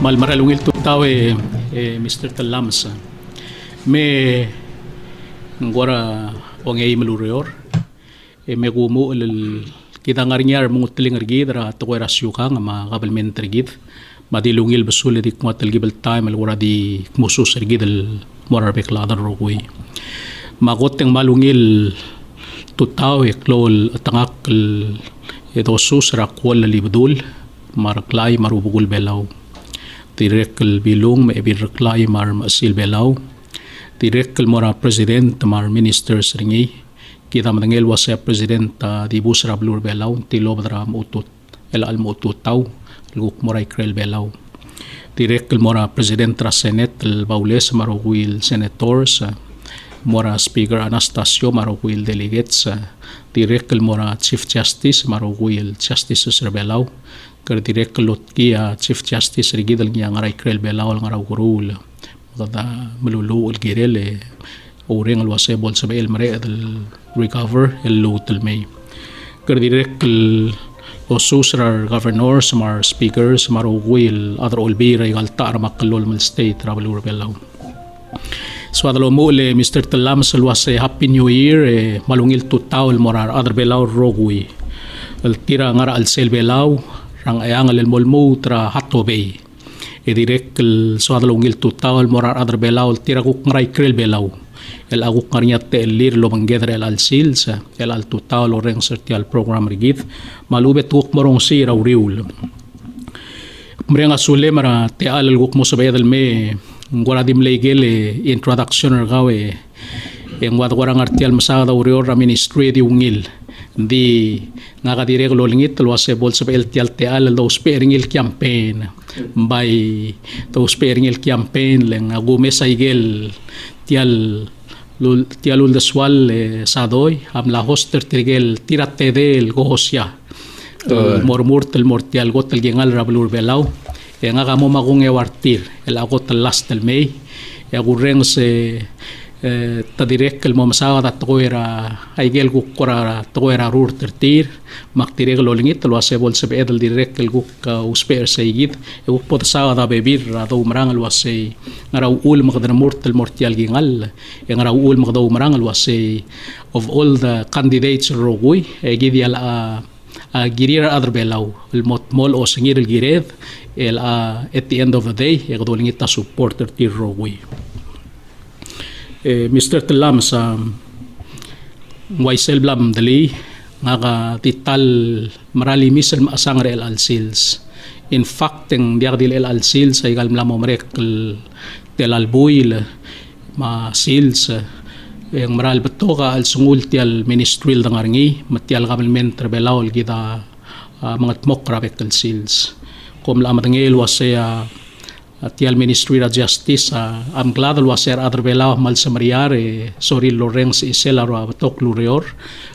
malmaralungil tutaw Mr. Talams me ngora ongay malurior me gumo kita ngarnyar mungut teling ergidra to era syuka nga makabalment ergid madilungil basul dik mo telgibel time alwara di musus ergidel morar bekladar rogui magoteng malungil tutaw klol tangak ito susra kwal libdul maraklay marubugul belaw tirekkel bilong maibirklay mar masil belaw tirekkel mora president mar ministers ringi kita matangel wasa president di busra blur belaw tilobdra mutut el al mutut taw luk moray krel belaw tirekkel mora president ra senate el baules marugwil senators mora speaker Anastasio marugwil delegates tirekkel mora chief justice marugwil justices rebelaw ker tirekkel lotkia chief justice rigidal niya ngaray krel belaw ngaraw gurul kada melulu el girele oreng al wasebol sa el mare el recover el lotel may ker tirekkel osusrar governors mar speakers marugwil other olbira igaltar makalol mal state travel belaw. So adalo mo le Mr. Talam salwas Happy New Year malungil tutaw el morar other belaw rogui el tira ngara al sel belaw rang ayangal el molmo tra hatobey direk el so adalo ngil tutaw el morar other belaw el tira kuk ngaray krel belaw el aguk ngarinyat el lir lo manggedre el al sils el al tutaw lo reng sertial program rigid malubet kuk morong si raw riul mrenga sule mara te al guk mo sabay del me ngora dim legel introduction gawe en wad gorang artial masada urior ra ministry di ungil di ngaga direk lo lingit lo se bol sa el tial te al lo sparing el campaign by to sparing el campaign leng agume sa igel tial ul deswal sadoy am la hoster tigel tirate del gohosya mormurtel mortial gotel gengal rablur belaw yang aga mo magong ewartir el agot last el may agureng se tadirek el mo masaga dat toera aigel gukora toera rur tertir maktirek lolingit lo ase bol se bedel direk el guk usper se igid guk pot saga da bebir do marang lo ase ngaraw ul magdar mortel mortial gingal yang ngaraw ul magdaw marang lo ase of all the candidates rogui egid yal girir other belaw el motmol o singir el gired el at the end of the day yagdoling ita supporter ti rogui Mr. Talam sa waisel blam dali ngaga tital marali misal maasang el al sils in fact ang diagdil el al sils ay galmla mo marek tel albuil ma sils yang maral beto ka al sungul tial ministril dangarngi matial government rebelaw gida mga tmokrabek al sils kom la matangel wasaya tial ministry of justice am glad waser other belaw mal samariare sorry Lorenz isela ro betok lurior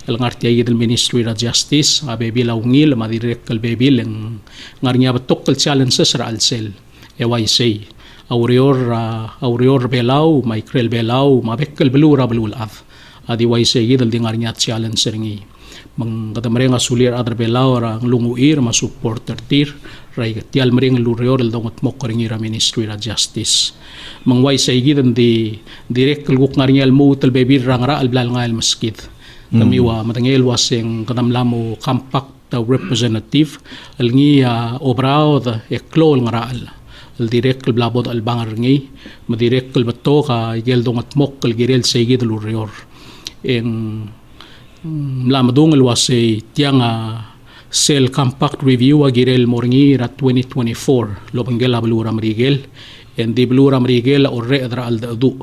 el ngartia del ministry of justice abebi laungil madirek kal bebil ang ngarnya betok kal challenges ra al sel EYC aurior belaw maikrel belaw mabekkel belura belul adi waise gidal dingar nya challenge ringi mang kadamre nga sulir adar belaw ra lunguir ma supporter tir ray tial mring lurior el dongot mok ringi ra ministry ra justice mang waise gidan di direct guk ngarnya el mutel bebir rang ra al blal nga el maskit kamiwa matangel waseng kadamlamo compact representative el ngi obrao e klol nga al el direct el blabod al bangar ngi madirect el bato ka igel dongat mok el girel segid lurior en lamadong el wase tiang cell compact review girel morngi rat 2024 lobangel ablura marigel en di blura marigel orre adra al dadu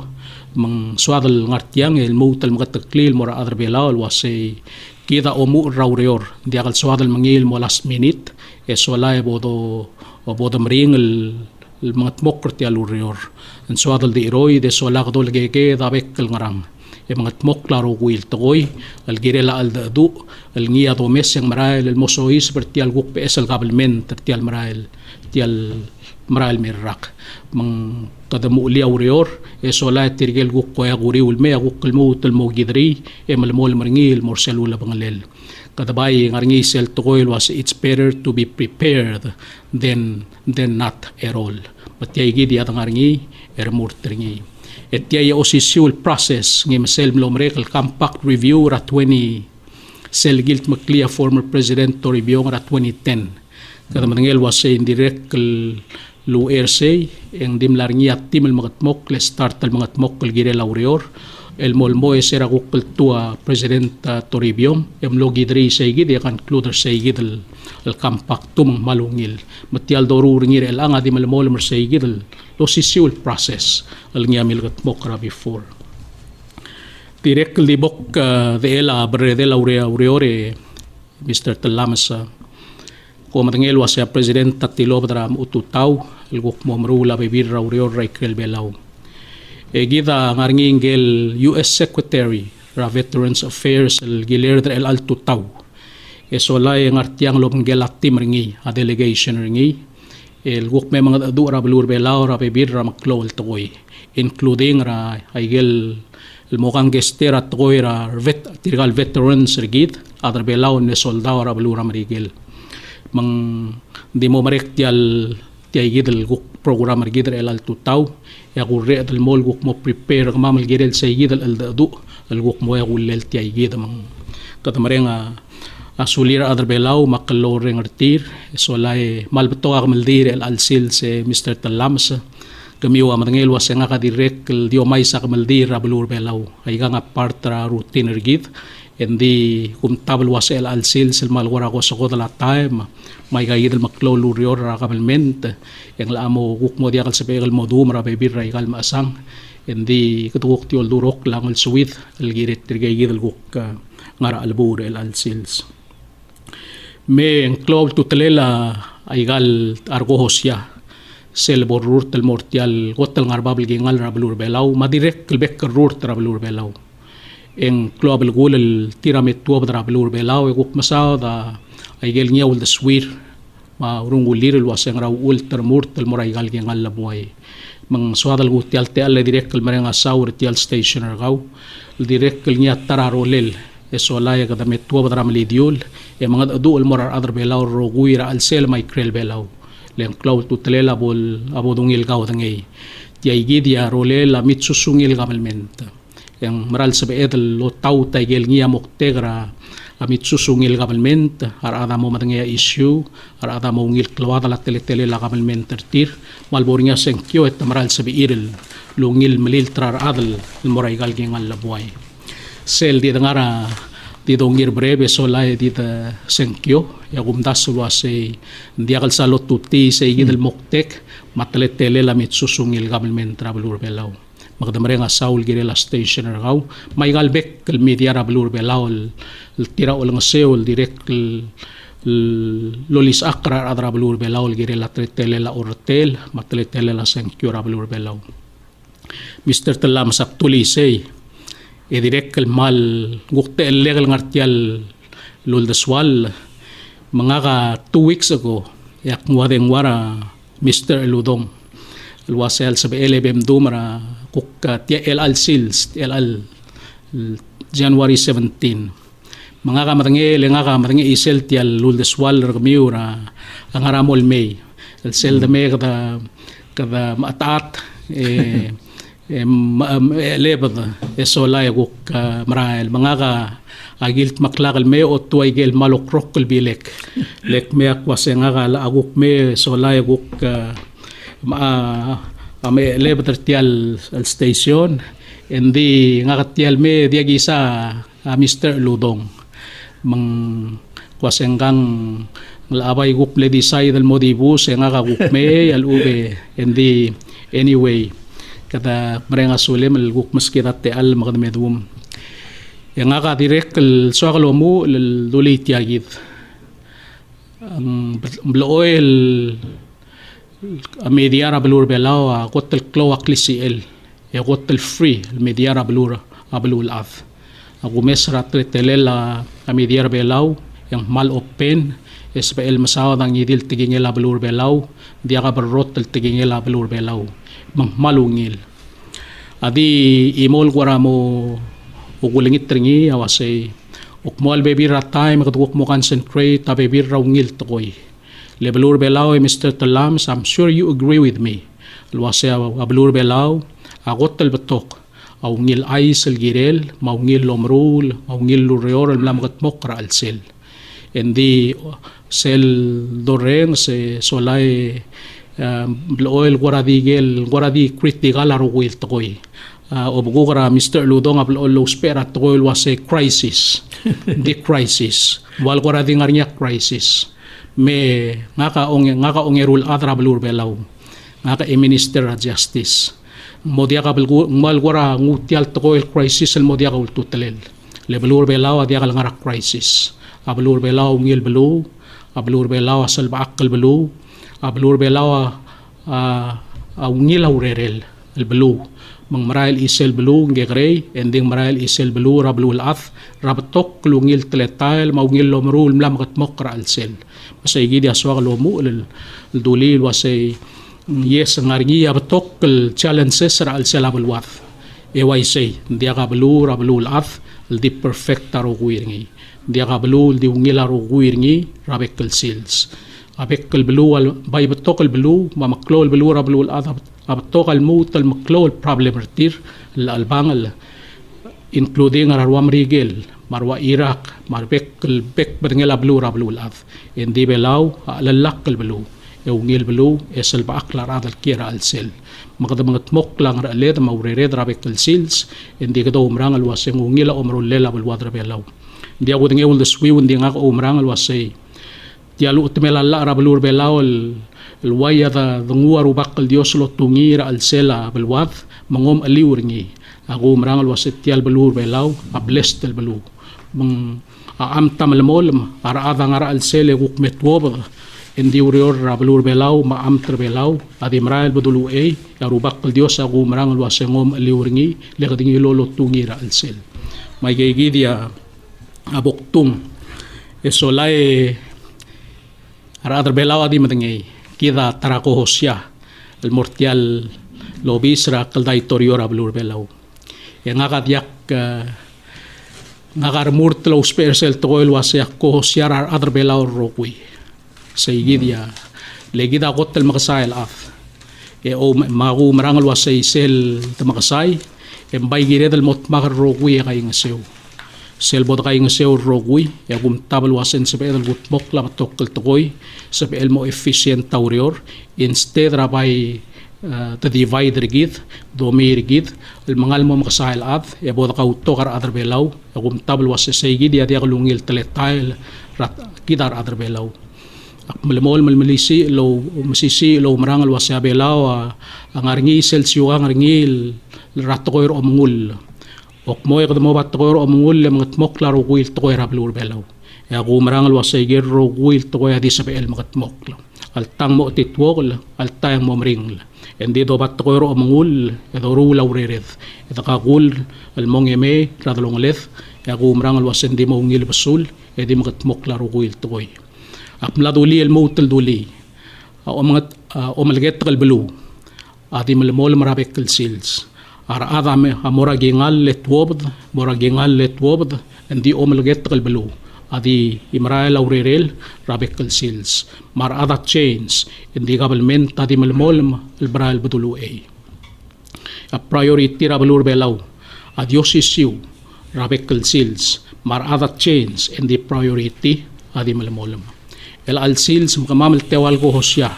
mang swadal ngartiang el mutal magataklil mora adra belaw el wase kita omu raurior diakal swadal mangil mo last minute swalay bodo mring el mga tmok ti alurior en swadal di iroy de swala kadol gege dabek kel ngarang mga tmok klaro kuil toy al girela al dadu al ngia do mes yang marail el mosois seperti al guk ps al government ti al marail mirak mang kadamu li aurior swala tirgel guk ko ya guri ul me guk kel mo tel mo gidri malmol mringil morselula bangalel kadabay ngarngi sel tukoy was it's better to be prepared than not at all. Matiyay gidi at ngarngi murtringi. Et yaya osisiul process ng masel mlomrekal compact review ra 20 sel gilt maklia former president to review ra 2010. Kada manangel was sa indirect lu ersay ang dimlarngi at timel magatmok le start al magatmok kal gire laurior el molmo esera kukul tua president Toribio em logi dri saygid ya concluder saygid el compactum malungil matial doru ringir el anga di malmol mer saygid lo sisiul process el ngiamil gat mokra before direct li bok de ela brede laurea aureore Mr. Talamasa ko matangel was ya president tatilo dra ututaw el guk momrula bibir aureor Raikel Belau gida ngarngingel US Secretary ra Veterans Affairs el giler el alto taw solay ngartiang lom gelatim ringi a delegation ringi el guk me mga adu ra belur belaw ra bibir ra maklol toy including ra aigel el mokang gestera toy ra tirgal veterans rigid adar belaw ne soldado ra belur marigel mang di mo marektial tiay gidel guk program rigid el alto taw ya gurre del mol guk mo prepare kama mal gidel say gidel el dadu el guk mo ya gulel tiay gid mang katamarenga asulira adar belaw makallo rengartir solay malbeto ak maldir el alsil se Mr. Talams kamiwa matangel was nga ka direct el dio may sa kamaldir abulur belaw ay nga partra routine rigid hindi kumtabel was el alsil sel malwara ko sa ko dala time may gayidel maklo lurior ra kamalment yang laamo guk mo diakal sa pegal mo dumra bibir ra ikal maasang hindi katukok ti durok lang el suwit el girit gayidel guk ngara albur el alsils me en club tutelela aigal argo hosya sel borur tel mortial gotel ngarbabel gingal ra belur belaw madirek kelbek rur tra belur belaw en club el gol el tiramet tuab tra belur belaw guk masaw da aigel ngiawl de swir ma urungulir el waseng raw ulter murtel moraigal gingal la buay mang swadal gutial te alle direk el marenga saur tial stationer gaw direk el nya tararolel esolay kada metua badram lidiul e mga adu el morar adar belaw roguira al sel may krel belaw len cloud tutelela bol abodungil gaw dangay tiay gidia rolela mitsusungil gamalment yang maral sabi edel lo tau taygel ngia moktegra amit susungil gamalment ar ada mo matangya issue ar ada mo ngil klawada la tele la gamalment tertir malbornya senkyo et maral sabi irel lungil melil trar adel moray galgengal la buay sel di dangara di dongir breve solay di da senkyo ya gumdas wase diakal salot tuti se igidel moktek matletele la mit susungil gamalment travelur belaw magdamare nga Saul Girela Stationer gaw may galbek kel media rablur belaw el tira ol nga Seul direct lolis akra adrablur belaw Girela tretele la ortel matletele la senkyo rablur belaw Mr. Talam saktuli say e direct kel mal gukte el legal ngartial lul deswal mga ka 2 weeks ago yak ngwadeng wara Mr. Eludong Luasel sa LBM Dumara kuk tia LL Sils LL January 17 mga kamatangel nga kamatangel isel tial luldeswal ragmiura ang aramol May el sel de me kada maatat lebad esolay kuk marael mga ka agilt maklakal me o tuay gel malokrok bilek lek me akwas nga kala aguk me solay kuk ame lebater tial al station hindi nga katial me diagisa Mr. Ludong mang kwasenggang labay guple di say dal modibus nga kagukme al ube hindi anyway kada marenga sulim al guk maskita te al makadmedum yang nga direct el swakalomu el duli tiagid ang bloel mediara belur belaw kotel kloa klisiel ya kotel free mediara belur abelul af aku mesra tretelela mediara belaw yang mal open SPL masaw dang idil tigingela belur belaw dia ka berrot tigingela belur belaw mang malungil adi imol gwara mo ugulingit ringi awase uk moal bebira time katwak mo concentrate ta bebira ungil tokoy lebelur belaw Mr. Talams, I'm sure you agree with me alwase abelur belaw agot talbatok ungil ay sel girel maungil lomrul maungil lurior mlamat mokra alsel endi sel doreng se solay bloel guaradi critical arugil tokoy obugo kara Mr. Ludong ablo lo spera tokoy was a crisis the crisis wal guaradi ngarnya crisis me ngaka ongerul adra blur belaw ngaka minister of justice modia ka mal gura ngutial tokoy crisis el modia ka ultutelel le blur belaw adia ka ngara crisis ablur belaw ngil belu ablur belaw asal baakal belu ablur belaw ngil aurerel el belu mang marail isel belu ngegrey ending marail isel belu rablu al-ath rabatok lungil teletail maungil lomrul mlamakat mokra al-sel masay gidi aswa lomu dulil wasay yes ngaringi abatok challenges ra al-sel abulwath say dia ka belu rablu al-ath di perfect taro kuirngi dia ka belu di ungil aro kuirngi rabekal sils abekal belu al bay batok al belu mamaklo al belu rablu al-ath abatok al mut al maklo al problem retir al bangal including arwam rigel marwa Iraq marbek al bek berngel ablu rablu al-ath indi belaw alalak al belu ungil belu esal baaklar adal kira al sel makadamangat mok lang raaled maurered rabek al sils indi kado umrang al waseng ungila omrolela balwadra belaw hindi ako ngewul deswi hindi nga ko umrang al wasay dialu utmelala rablur belaw al waya da dunguaru bakal Dios lo tungira al sela balwad mangom aliur ngi ako umrang al wasit tial balur belaw a blessed al balu mang amtam al molm ara ada ngara al sele guk metwob hindi urior rablur belaw maamter belaw adi mrael badulu yaru bakal Dios ako umrang al wasengom aliur ngi lekading ilolo tungira al sel may gaygidia aboktung esolay ara belaw adi matengay kita tarako hosya el mortial lobisra kaldaitorio rablur belaw yang akadyak ngakarmurt lo spersel toil wasyak ko hosya adar belaw rokwi saygidia legida kotel makasay af o magu marangal wasay sel tamakasay embay giredal mot makar rokwi kay ngasew selbot kay ngasew rokwi yagum tabal wasen sa pedal gutmok la matokal tokoy sa pedal mo efficient taurior instead rabay to divide rigid domi rigid el mangal mo makasahil at yabot ka uto kar adar belaw yagum tabal was sa igid yadi akalungil teletail rat kidar adar belaw akmalamol malmalisi lo masisi lo marangal was sa belaw ang arngi selsyo ang arngi ratokoy omngul okmoy kadmo batkoy omngul mga tmoklar uguil tokoy rablur belaw ya ko marangal wasay gerro uguil tokoy adi sa bel mga tmokla altang mo titwol altang mo mring endi do batkoy omngul edo rulaw rered ita kagul almong eme radlong leth ya ko marangal wasen di mo ngil basul edi mga tmoklar uguil tokoy akmla duli el motel duli o mga omalget kalbelu adi malmol marabek sils ara adame amora gingal letwobd endi omelget kalbelu adi imrael aurerel rabekal sils mar ada chains endi government adi malmol albrael budulu a priority rabalur belaw adios issue rabekal sils mar ada chains endi priority adi malmol el al sils makamal tewal ko hosya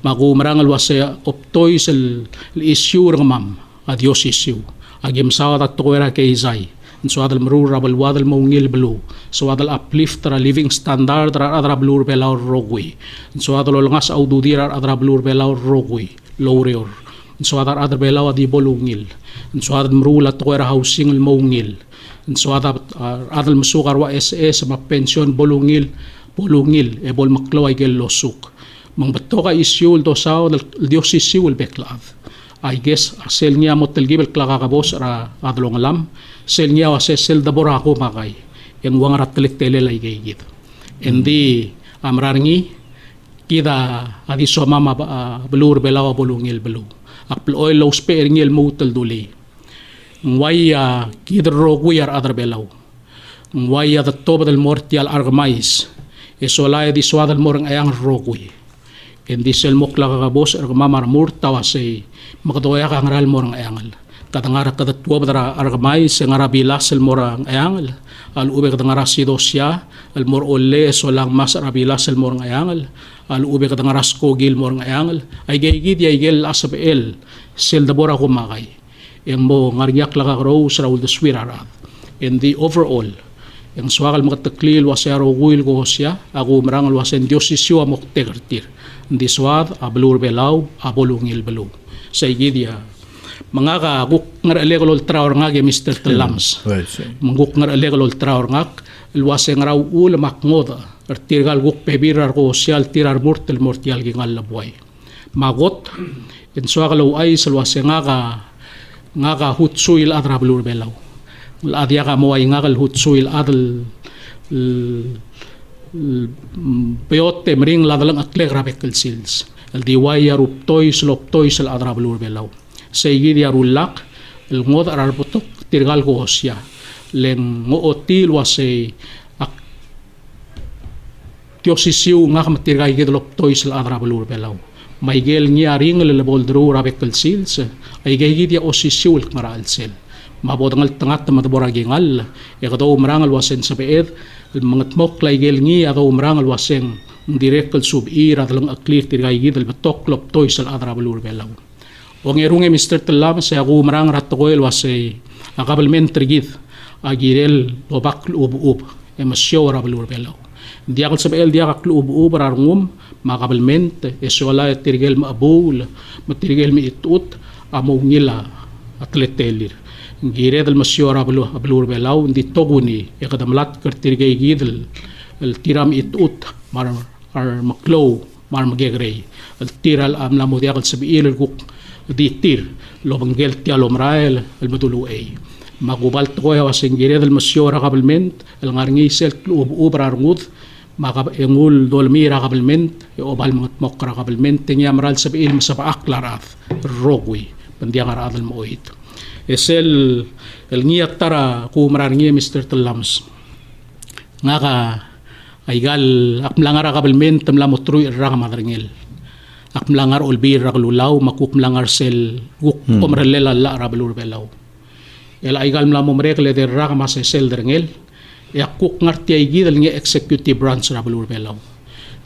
magu marangal wasaya optoy sel issue ramam adios issue agim sawat at tukwera kay Isay so adal marura balwadal maungil belu so adal uplift ra living standard ra adra blur belaw rogwi so adal langas aududira adra blur belaw rogwi lowrior so adar belaw adi bolungil so adal marula tukwera housing maungil so adal masukar wa SS ma pension bolungil ebol maklaw ay gel losuk mang bato ka issue do saw dios issue beklav I guess sel niya mo telgibel klakakabos ra adlong alam sel niya wa sel dabora ko makay yang wang ratlik tele lay gayit endi amrarngi kita adi so mama belur belaw bolungil belu aplo oil lo speringil motel duli way kidro kuyar adar belaw Waya da toba del morti al argamais. Esolaya di suadal morang ayang rokui. Hindi sel mokla kakabos argamamar murta wasay makadoya ka ngaral morang ayangal. Katangara kadatwa badara argamais ngara bilasel morang ayangal. Al ube katangara sidosya al mor ole solang mas arabilasel morang ayangal. Al ube katangara skogil morang ayangal. Ay gaygid ay gel asabel sel dabora kumakay. Yang mo ngariyak lakakro sa raul deswirarat. And the overall yang swakal makataklil wasero guil ko siya ako marangal wasen Dios isyo amok tegertir hindi swad ablur belaw abolungil belu sa igidia mga ka guk ngar alegalol traor nga Mr. Talams manguk ngar alegalol traor nga ilwase nga raw ula makngoda artirgal guk pebirar ko siya tirar mortial gingal labuay magot in swakal ay salwase nga ka hutsuil at rablur belaw Adia ka mo ay ngakal hutsuil adal peyote mering ladalang aklek rabekal sils al diway aruptoy sloptoy sal adrablur belaw sa igidi arulak el ngod ararputok tirgal ko hosya leng ngootil wasay tiosisiw nga kamatirgay gidloptoy sal adrablur belaw maigel ngi aring lalabol dro rabekal sils ay gaygidi osisiw el kmaraal sel mabodang tangat na matabora gingal kadaw marangal wasen sa peed mga tmok laygel ngi adaw marangal wasen direkal subi radalang aklir tirgay gidal batoklop toy sal adrabalur belaw o ngerunge Mr. Talams sa ako marang ratokoy wasay akabalmen trigid agirel lobak ub emasyo rabalur belaw di akal sa peed di akal ub rarungum makabalment eswala tirgel maabul matirgel mi itut amo ngila atletelir Gire dal masyora ablur belaw hindi toguni kadamlat kertirgay gidel el tiram itut mar maklow mar magegray el tiral am la modiakal sabiil el guk di tir lobanggel tialo mrael el maduluay magubal to wasing gire dal masyora kabelment el ngarngi sel ubrar ngud engul dolmira kabelment obal mga mokra kabelment tingya maral sabiil masapaak larat rogwi pandiang aradal moit esel el ngiyak tara ku marar ngi Mr. Talams nga ka aygal akmlangar kabelment tamlamotruy ra madringel akmlangar olbir ra lulaw makukmlangar sel guk omrelel la rabalur belaw el aygal mlamo mrekle der ra mas sel derngel yakuk ngarti ay gidal ngi executive branch rabalur belaw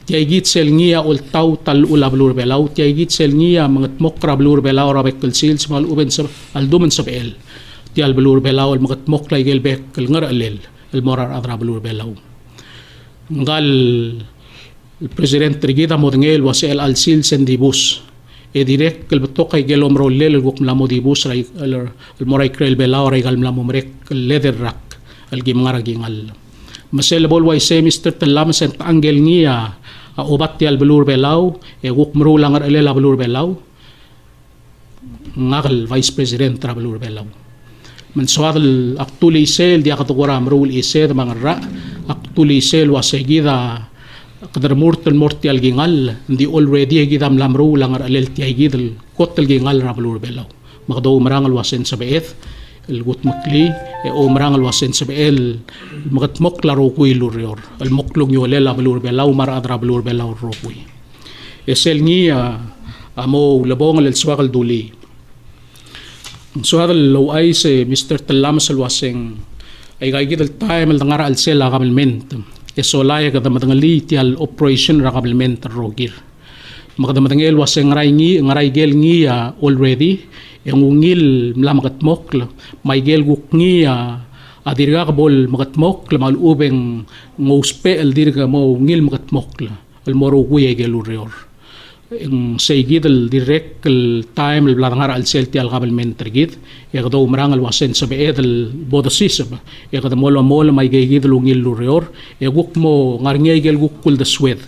tiagit sel ngia ol taw tal ula blur belaw tiagit sel ngia mangat mokra blur belaw rabekal sils mal uben sa alduman sa bel tial blur belaw al mangat mokla igel bekal ngar alel al morar adra blur belaw ngal el president rigida modngel was el al sils en dibus e direct kal betok ay gelom rolel guk mlamo dibus ray al moray krel belaw ray gal mlamo mrek leather rack al gimngar gingal masel bolway se Mr. Talams en angel ngia ubat tial belur belaw guk mrulang ar elela belur belaw ngakal vice president tra belur belaw man soadal aktuli sel dia katugura mrul ised mangarra aktuli sel wasegida kadar mortial gingal di already gidam lamru lang ar elel tiay gidal kotel gingal ra belur belaw makdo marangal wasen sa beeth el gut makli o marangal wasen sa beel magat mok laro kuy lurior el moklong yo lela belur belaw mar adra belur belaw rokuy esel ngi amo labong el swakal duli swakal lo ay se Mr. Talams al waseng ay gaygid el time el ngara al sela kabelment esolay kadamadangali ti al operation ra kabelment rogir makadamadangel waseng ngaray gel ngi already yang ungil mlamagat mokla may gel gukngi adirga kabol magat mokla mal ubeng ngospe el dirga mo ungil magat mokla el moro guye gel urior ang saygid el direct el time el blangar al selti al kabelment trigid ya kado marangal wasen sa beed el bodasisab ya kado molo may gaygid el ungil urior ya guk mo ngarngay gel gukul da swed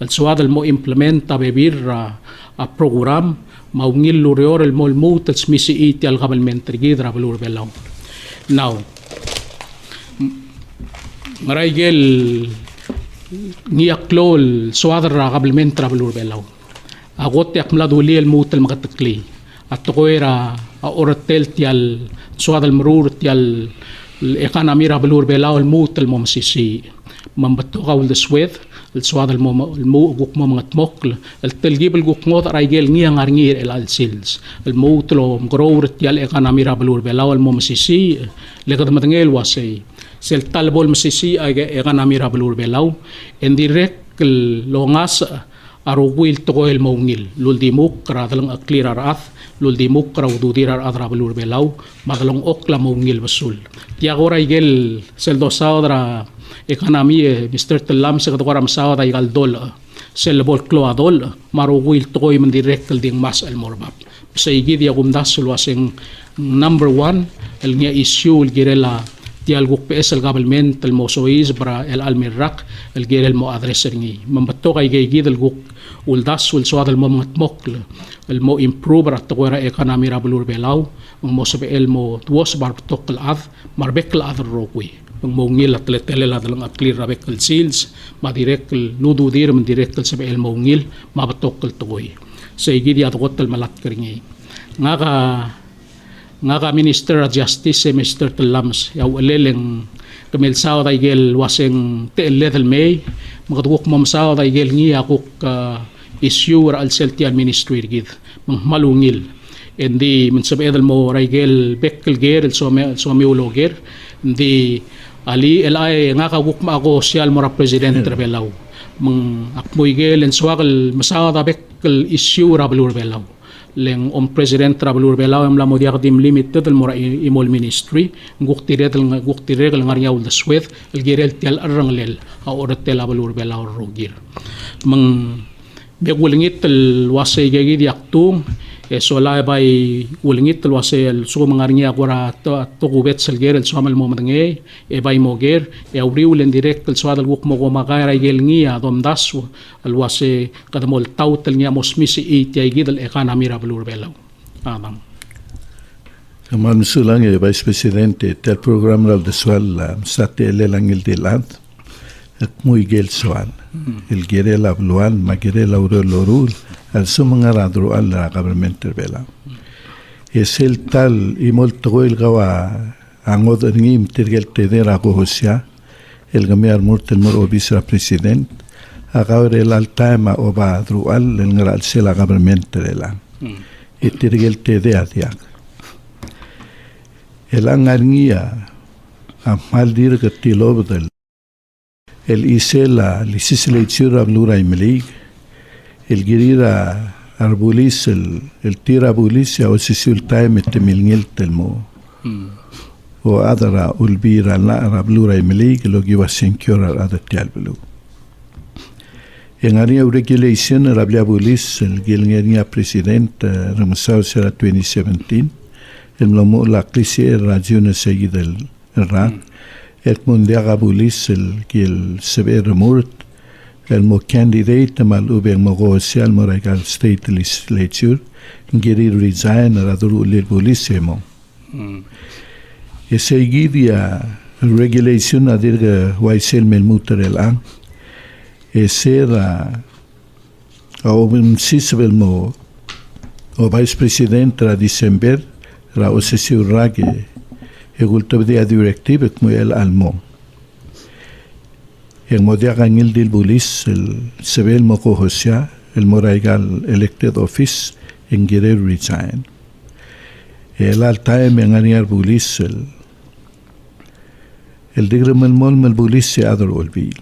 al swad el mo implementa bebir a program maungil lurior el mol mutats misi iti al kabelment trigid rabalur belaw now ngaray gel ngiaklol swadar ra kabelment rabalur belaw agot yak mladuli el mutal makatakli at tukoyra a oratel tial swadal marur tial الإقانامي رابلور بلاو الموت الممسيسي من بتوغا والسويد السواد المو قوك ممت مقل التلجيب القوك موت رايجل نيا غارنير الالسيلز الموت لو مغرور تيال إقانامي رابلور بلاو الممسيسي لقد مدنجل واسي سيل طالبو المسيسي إقانامي رابلور بلاو انديريك لونغاس أروغويل تغويل مونغيل لول ديموك رادلن أكلير أراث لول ديموك راودودير أراث رابلور بلاو مدلون أوكلا مونغيل بسول تياغورا يجل سيل ساودرا إقانامي مستر تلام سيغدغورا مساودا يغال دول سيل بول كلوا دول ماروغويل تغوي من ديريكل دين ماس المورباب سيجيد يغم داسل واسين نمبر 1 النيا إسيو الجيريلا تيال قوك بأس القابلمنت الموسويز برا الالميراق الجير المو أدريسرني من بتوغا يجيد القوك والداس والسواد الممت مقل المو إمبروبر التغوير إقانامي رابلور بلاو مو سبع المو توس بار بتوق الأذ مربك الأذ الروكوي مو نيل التلتل هذا الأكلير رابك السيلز ما ديريك نودو دير من ديريك السبع المو نيل ما بتوق التغوي سيجيد يادغوت الملات كرني ngaga Minister of Justice Mr. Talams yaw eleleng kamil sao da igel waseng teelethel may magadwok mam sao da igel ngi akuk issue al seltian ministry gid malungil endi min sabedel mo raigel bekkel ger el some uloger endi ali elay ngaka wuk ma ako sial mora president rebelaw mang akmoy gel en swagel masao da bekkel issue rabelur belaw leng president Travelur Belaw am lamo diak dim limited el mora imol ministry nguktire el ngariaw the sweth el girel tel arranglel ha orat tel Travelur Belaw rogir mang begulingit el wasay gagi diaktung solay bay ulingit el wasay el so mangarnya gora to gubet sel gerel somal mo madnge bay moger awriul en direct el swadal guk mo magara gel ngia dom dasu el wasay kadamol tautel ngia mosmisi iti gid el economy Travelur Belaw adam Kaman sulang Vice Presidente tel program de swal sate elangil dilant at muy gel swan el gerel abluan magere lauro lorul al sumangaradro al government bela es el tal y molto el gawa angod ngim tergel tedera go hosia el gamiar murtel mor obisra president agaure el altama oba dru al el ngal sela government bela et tergel tedea dia el angarnia amal dir gatilobdel el isela legislatura blura imelig el girira arbulis el tira bulicia o sisulta metemilngel telmo o adara ulbira la blura imelig lo giwa sencura adatial blu en area regulation rablia bulis el gilngenia president ramasau sera 2017 el lomo la crisis ragione seguida el ran el mundiaga bulis el que el sever mort el mo candidate mal ubeng mo social moragal state legislature ngiri resign raduru le bulis mo ese guidia regulation adirga waisel mel muter el an ese era o sisbel mo o vice president ra December ra o sesiu rage egulto de directive como el almo en modia ganil dil bulis el sebel moko hosia el moraigal elected office en Guerrero resign el altaem en aniar bulis el digremal mol mal bulis se ador olbil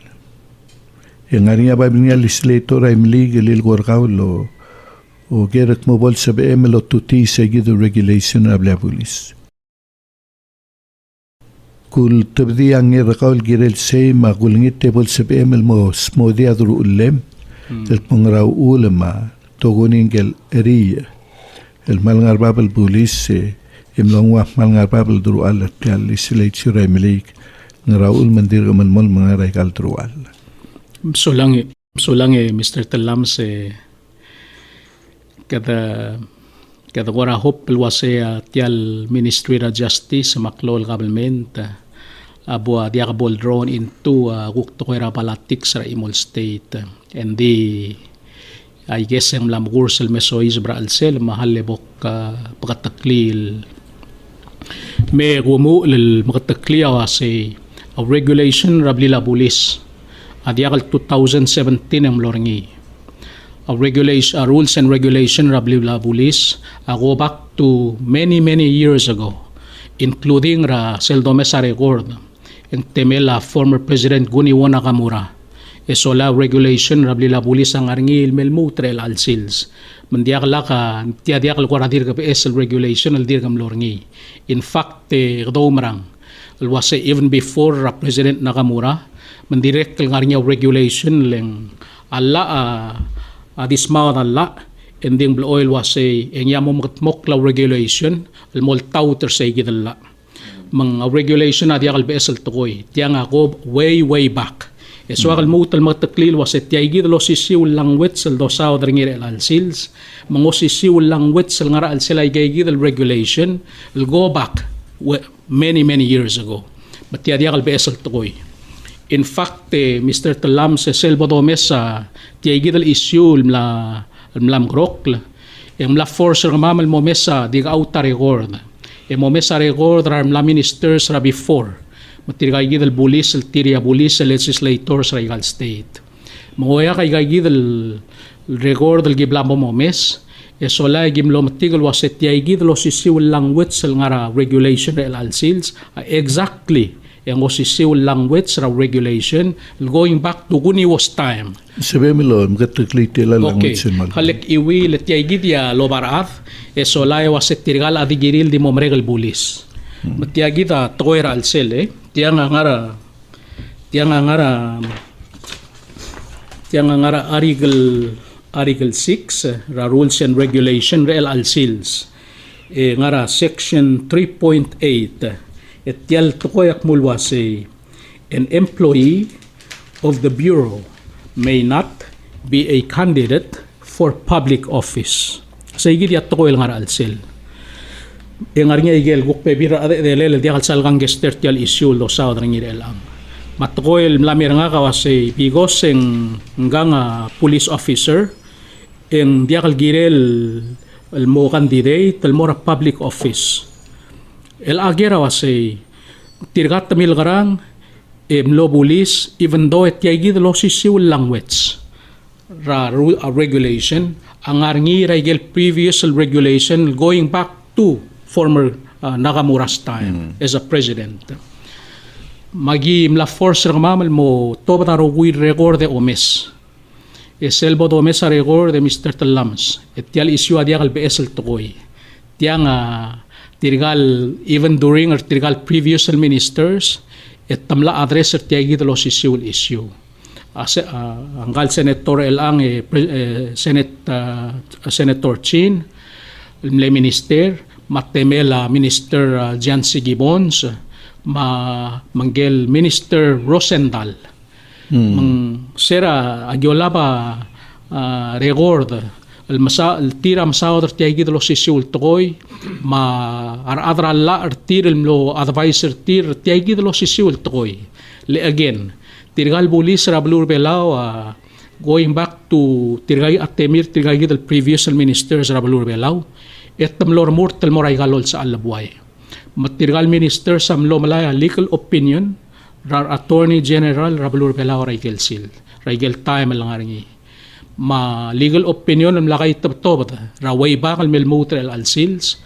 en ania babnia legislator im legal el gorgaulo o geret mo bol sebe emelo tuti seguido regulation abla bulis كل تبدي عن الرقاول جيرل سي ما قولني تبول سبيم الموس مودي أدرو اللهم المنراو أولما تغونين جل ري المالغار باب البوليس إملون مالغار باب الدرو على تيال لسليت شراي مليك نراو المندير من مول منراي قال درو على Solange Mr. Talams kada wara hop pelwasea tial Ministry of Justice maklol government abua dia bol drawn into gukto era politics ra imol state and I guess ang lamgur sel mesois bra alsel mahalle bok pagataklil may gumu makatagkliya wasi a regulation rabli la bulis adiakal 2017 ang lorngi a regulation rules and regulation rabli la bulis go back to many years ago, including ra seldome sa record en temela former President Guniwo Nakamura esola regulation rabli la bulis ang arngil melmutre al sils mandiak la ka tiadiak al kwaradir ka PSL regulation al dir kam lorngi. In fact gdomrang al wase even before President Nakamura mandirek kal ngarnya regulation leng alla dismount alla ending oil wase enyamo mokla regulation al mol tauter say gidalla mang regulation adiak al PSL tukoy tiang ako way back. So akal mutal magtaklil waset tiaygid lo sisiw langwet sel dosaw dringir al sils mango sisiw langwet sel ngara al sila igaygid al regulation will go back many years ago. But tiadia kal beesal tukoy. In fact, Mr. Talam se selbo domes sa tiaygid al issue mlam grokl mla force mamal mo mesa diga auta record mo mesa record ram la ministers ra before matirigay dal bulis el tiria bulis el legislators sa igal state moya kay gay dal record del giblamo momes esola gimlo matigal waset yay gidlo sisiw langwet sel ngara regulation el alsils exactly ang sisiw langwet sa regulation going back to Guni was time sabi mo lo makataklit la langwet sel mal halik iwi let yay gidya lo barath esola waset tirigal adigiril di momregal bulis matiagida toera al sel tiang ngara article 6 ra rules and regulation real al sils ngara section 3.8 etial tokoyak mulwase an employee of the bureau may not be a candidate for public office sa igid ya tokoyel ngara al sil engarnya igel gukpe bira ade delel dia kalsal kang gester tial issue lo sa drangir elang matkoel mlamir nga kawase bigoseng nganga police officer en dia kal girel el mo candidate el mora public office el agera wase tirgat tamil garang mlo police even though et yagid lo sisiw language ra regulation angarngi igel previous regulation going back to former Nakamura's time as a president. Magi mla force ramamal mo toba rogui record de omes. Eselbo do mesa record de Mr. Talams. Etial issue adia kal BSL tokoy. Tiang tirgal even during or tirgal previous ministers et tamla address tiagi de los issue. Anggal senator elang Senator Chin le minister matemela Minister Jancy Gibbons manggel Minister Rosendal sera agiolaba record el tira masao tiagi de los isul toy adra la tir lo advisor tir tiagi de los isul toy le again tirgal bulis rablur belao going back to tirgai atemir tirgai del previous ministers rablur belao etam lor mortal moray galol sa alabuay. Matirgal minister sa malaya legal opinion rar attorney general Rabulur Belao Raigel Sil. Raigel time lang aringi. Ma legal opinion am lakay tabtobat ra way back al melmutre al sils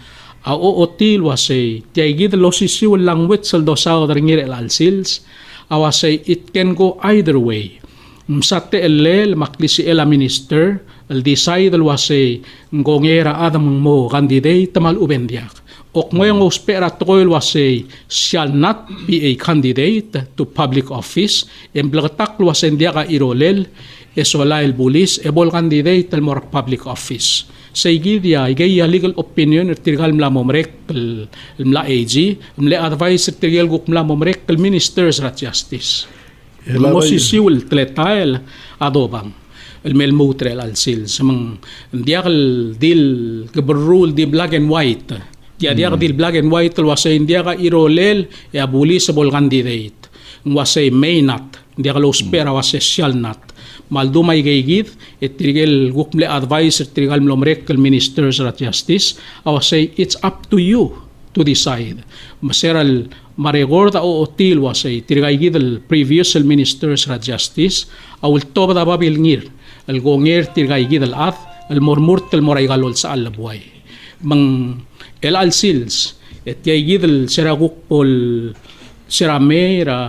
a ootil wasay tiagid losisi walang wet sal dosaw ringir al sils awasay it can go either way. Msate el maklisi el minister el decide el wase ngongera adam mo candidate tamal ubendiak ok ngoyang ospera toil wase shall not be a candidate to public office emblagatak wase ndia ka irolel esola el bulis ebol candidate el more public office say gidia igay legal opinion tirgal mla momrek el mla AG mla advice tirgal guk mla momrek el ministers rat justice mo sisiwil tletail adobang el melmutre al sil samang diakal dil keberul di black and white diak dil black and white wasay diaka irolel e abuli sa bol candidate wasay may not diakal ospera wasay shall not maldumay gaygid et trigel gukmle advice trigal mlomrek el ministers rat justice awasay it's up to you to decide. Maseral maregorda o otil was a tirgaigid el previous el ministers ra justice awul toba da babil ngir el gonger tirgaigid el ath el mormurt el moraigalol sa alabuay. Mang el alsils et yaigid el seraguk pol serame ra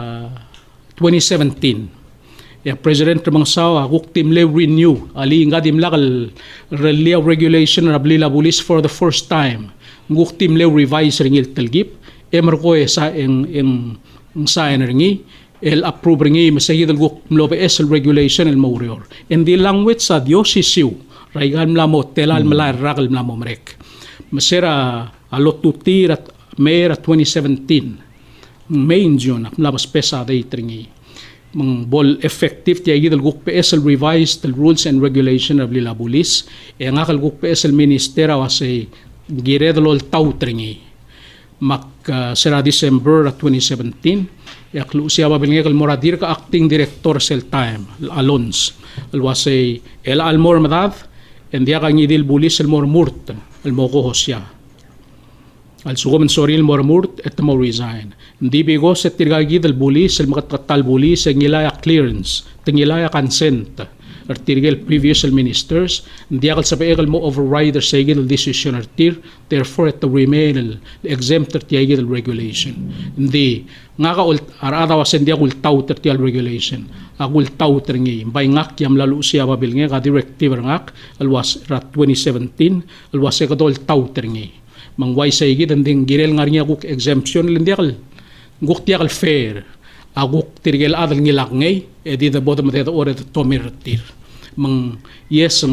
2017. Ya President Mangsawa guk timle renew ali nga dimlakal reliaw regulation rabli labulis for the first time guk timle revise ringil telgip emerko sa en sa ringi el approve ringi masayid el guk mlobe es el regulation el maurior in the language sa diocesiu raigal mlamo telal mlar ragal mlamo mrek masera alotutir at May 2017 May and June mlabas pesa day ringi mang bol effective ti agid guk PS el revised the rules and regulation of lilabulis e nga kal guk PS el minister was a giredol tautringi mak sera December 2017 ya klu siya babil nga kal moradir ka acting director sel time alons el was a el almor madad en dia ka ngidil bulis el mormurt el moko hosya al sugom soril mormurt et mo resign hindi bigo sa tirgagid el bulis el makatkatal bulis ang ilaya clearance tang ilaya consent ar tirgel previous el ministers hindi akal sa paegal mo overrider sa igil decision ar therefore it to remain el exempt ar tiagil el regulation hindi nga ka arada was hindi akul taw ter tial regulation akul taw ter ngi bay ngak yam lalu siya babil nga ka directive ngak alwas rat 2017 alwas ka dol taw ter ngi mangway sa igid anding girel nga rin akuk exemption lindiakal guk tiakal fair aguk tirgel adal ngilak ngay edi the bottom of the ore the tomiratir mang yes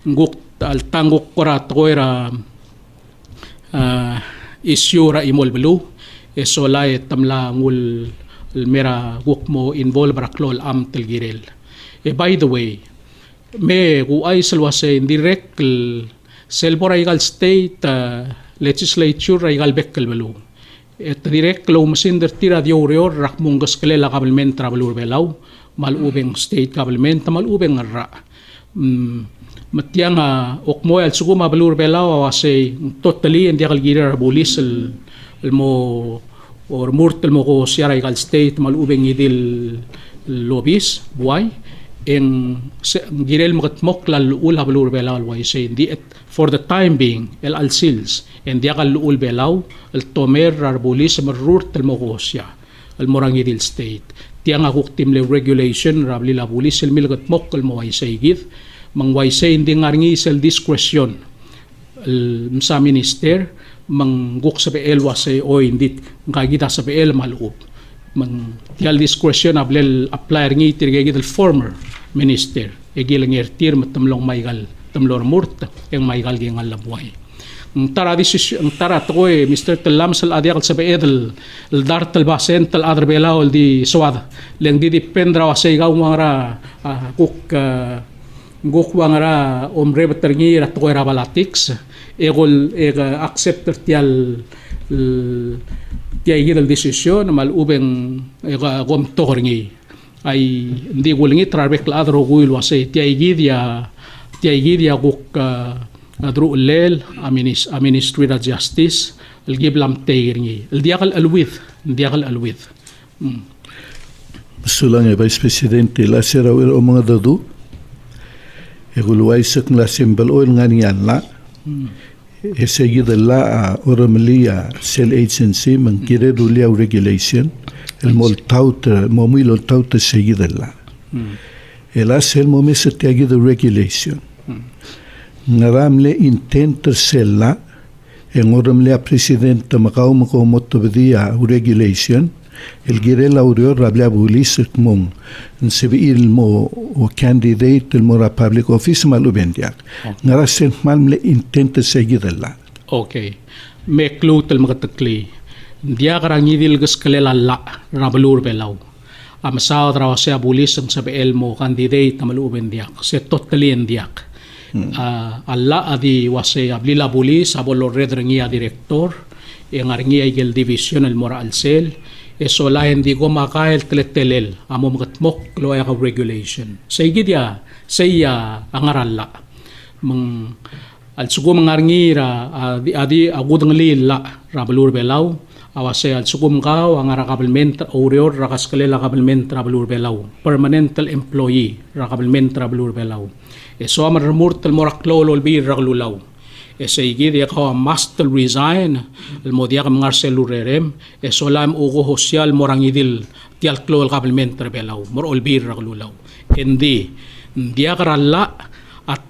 guk al tangguk korat ko era issue ra imol belu eso lay tamla ngul mera guk mo involve raklol am tel girel by the way me gu ay salwase indirect selbora igal state legislature igal bekkel belu et direct lo masinder tira di oreor rakmungas kelela kabelmen travelur belaw malubeng state kabelmen malubeng ra matiang okmo al suguma belur belaw wase totally and yakal gira bulis el mo or murtel mo ko siara igal state malubeng idil lobis buay en girel makatmok lal ul hablur belaw way say di et for the time being el alsils en diakal ul belaw el tomer arbulis marrurt el mogosya el morangidil state tiang akuk timle regulation rabli la bulis el milgat mok el maway say gid mangway say hindi ngarngi sel discretion el sa minister mangguk sa PL wasay o hindi ngagita sa PL maluub mang tial discretion ablel apply ngi tirgegid el former minister egilang ertir matamlong maigal tamlor murt yang maigal gi ngal labuay tara decision tara to Mr. Talam sal adiak sa beedel el dartel basen tal adr belao di swad leng di dependra wasay gaw mangara kuk guk wangara omre betergi rat ko era balatics egol accept tial tiay gidal desisyon mal ubeng gom tohorngi ay hindi gulingi trarbek la adro guil wasay tiay gidia guk adru lel a ministry of justice el giblam tayirngi el diakal alwith sulang vice presidente la sera o mga dadu egulway sak la symbol o nganian la seguida la oramalia cell agency mangkire rulia regulation el moltauta momilo tauta seguida la el asel momesa seguida regulation ngaramle intenter sella en oramle presidente makao motobedia regulation el girela urior rabla bulis mong nsibil mo o candidate el mora public office malubendiak ngara sen malmle intente seguidala okay me clutel magatakli dia karangidil gas kelela la rabalur belaw am sao trawa sa bulis ang sabel mo candidate malubendiak se totally endiak alla adi wase ablila bulis abolo redrengia director en arngia igel division el mora alsel eso la hindi ko makael tletelel amo makatmok lo ay regulation say gidya say angaralla mang al sugum ngarngi ra adi agudang lila ra balur belaw awase al sugum kaw ang ara kabelment orior ra kaskalela kabelment ra balur belaw permanent employee ra kabelment ra balur belaw so amar murtal moraklo lol bir ra lulawigi dia kaw mastel resign el modia kam ngarse lurerem so lam ugo social morangidil tial klo kabelment ra belaw mor ol bir ra lulaw endi dia karalla at